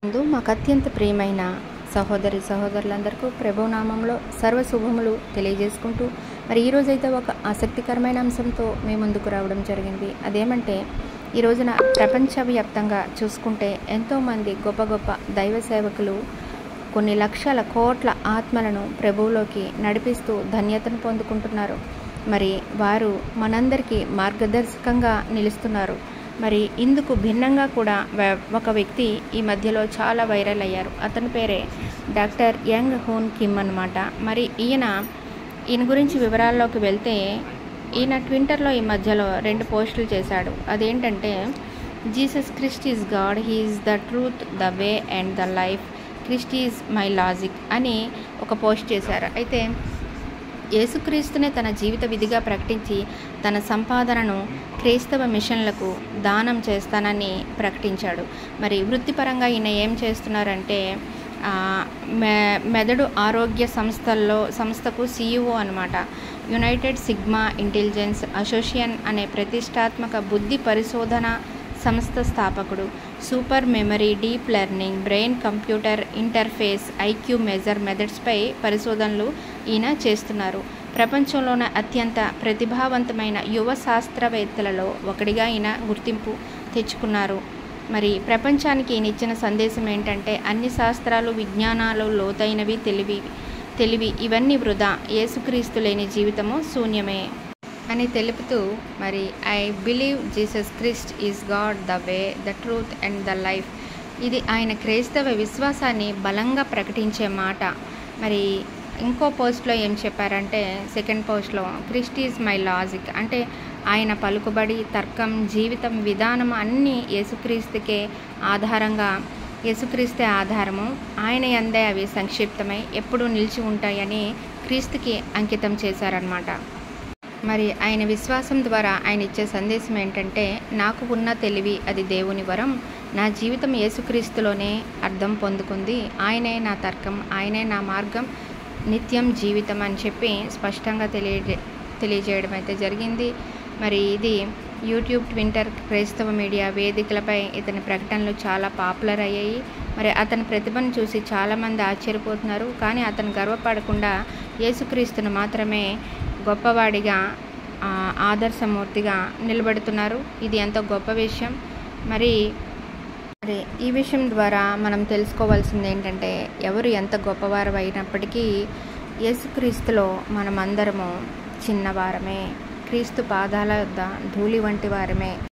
ముందు మాకు అత్యంత ప్రియమైన సహోదరి సహోదరులందరికీ ప్రభు నామంలో సర్వశుభములు తెలియజేసుకుంటూ మరి ఈరోజైతే ఒక ఆసక్తికరమైన అంశంతో మీ ముందుకు రావడం జరిగింది. అదేమంటే ఈ రోజున ప్రపంచవ్యాప్తంగా చూసుకుంటే ఎంతోమంది గొప్ప గొప్ప దైవ సేవకులు కొన్ని లక్షల కోట్ల ఆత్మలను ప్రభువులోకి నడిపిస్తూ ధన్యతను పొందుకుంటున్నారు. మరి వారు మనందరికీ మార్గదర్శకంగా నిలుస్తున్నారు. మరి ఇందుకు భిన్నంగా కూడా ఒక వ్యక్తి ఈ మధ్యలో చాలా వైరల్ అయ్యారు. అతని పేరే డాక్టర్ యంగ్ హూన్ కిమ్ అన్నమాట. మరి ఈయన గురించి వివరాల్లోకి వెళ్తే ఈయన ట్విట్టర్లో ఈ మధ్యలో 2 పోస్టులు చేశాడు. అదేంటంటే Jesus Christ is God, he is the truth, the way and the life, Christ is my logic అని ఒక పోస్ట్ చేశారు. అయితే యేసుక్రీస్తునే తన జీవిత విధిగా ప్రకటించి తన సంపాదనను క్రైస్తవ మిషన్లకు దానం చేస్తానని ప్రకటించాడు. మరి వృత్తిపరంగా ఈయన ఏం చేస్తున్నారంటే మెదడు ఆరోగ్య సంస్థకు CEO అన్నమాట. యునైటెడ్ సిగ్మా ఇంటెలిజెన్స్ అసోసియేషన్ అనే ప్రతిష్టాత్మక బుద్ధి పరిశోధన సంస్థ స్థాపకుడు. Super memory, deep learning, brain computer interface, IQ మెథడ్స్పై పరిశోధనలు ఈయన చేస్తున్నారు. ప్రపంచంలోనే అత్యంత ప్రతిభావంతమైన యువ శాస్త్రవేత్తలలో ఒకడిగా ఈయన గుర్తింపు తెచ్చుకున్నారు. మరి ప్రపంచానికి ఈయన ఇచ్చిన సందేశం ఏంటంటే అన్ని శాస్త్రాలు, విజ్ఞానాలు లోతైనవి, తెలివి ఇవన్నీ వృధా, యేసుక్రీస్తు లేని జీవితము శూన్యమే అని తెలుపుతూ మరి I believe Jesus Christ is God, the way, the truth and the life. ఇది ఆయన క్రైస్తవ విశ్వాసాన్ని బలంగా ప్రకటించే మాట. మరి ఇంకో పోస్ట్లో ఏం చెప్పారంటే సెకండ్ పోస్ట్లో క్రిస్ట్ ఈజ్ మై లాజిక్ అంటే ఆయన పలుకుబడి, తర్కం, జీవితం విధానం అన్నీ యేసుక్రీస్తే ఆధారము. ఆయన యందే అవి సంక్షిప్తమై ఎప్పుడూ నిలిచి ఉంటాయని క్రీస్తుకి అంకితం చేశారన్నమాట. మరి ఆయన విశ్వాసం ద్వారా ఆయన ఇచ్చే సందేశం ఏంటంటే నాకు ఉన్న తెలివి అది దేవుని వరం, నా జీవితం యేసుక్రీస్తులోనే అర్థం పొందుకుంది, ఆయనే నా తర్కం, ఆయనే నా మార్గం, నిత్యం జీవితం అని చెప్పి స్పష్టంగా తెలియజేయడం అయితే జరిగింది. మరి ఇది యూట్యూబ్, ట్విట్టర్, క్రైస్తవ మీడియా వేదికలపై ఇతని ప్రకటనలు చాలా పాపులర్ అయ్యాయి. మరి అతని ప్రతిభను చూసి చాలామంది ఆశ్చర్యపోతున్నారు. కానీ అతను గర్వపడకుండా యేసుక్రీస్తును మాత్రమే గొప్పవాడిగా, ఆదర్శమూర్తిగా నిలబెడుతున్నారు. ఇది ఎంతో గొప్ప విషయం. మరి ఈ విషయం ద్వారా మనం తెలుసుకోవాల్సింది ఏంటంటే ఎవరు ఎంత గొప్పవారు అయినప్పటికీ యేసుక్రీస్తులో మనమందరము చిన్నవారమే, క్రీస్తు పాదాల యొద్ద ధూళి వంటి వారమే.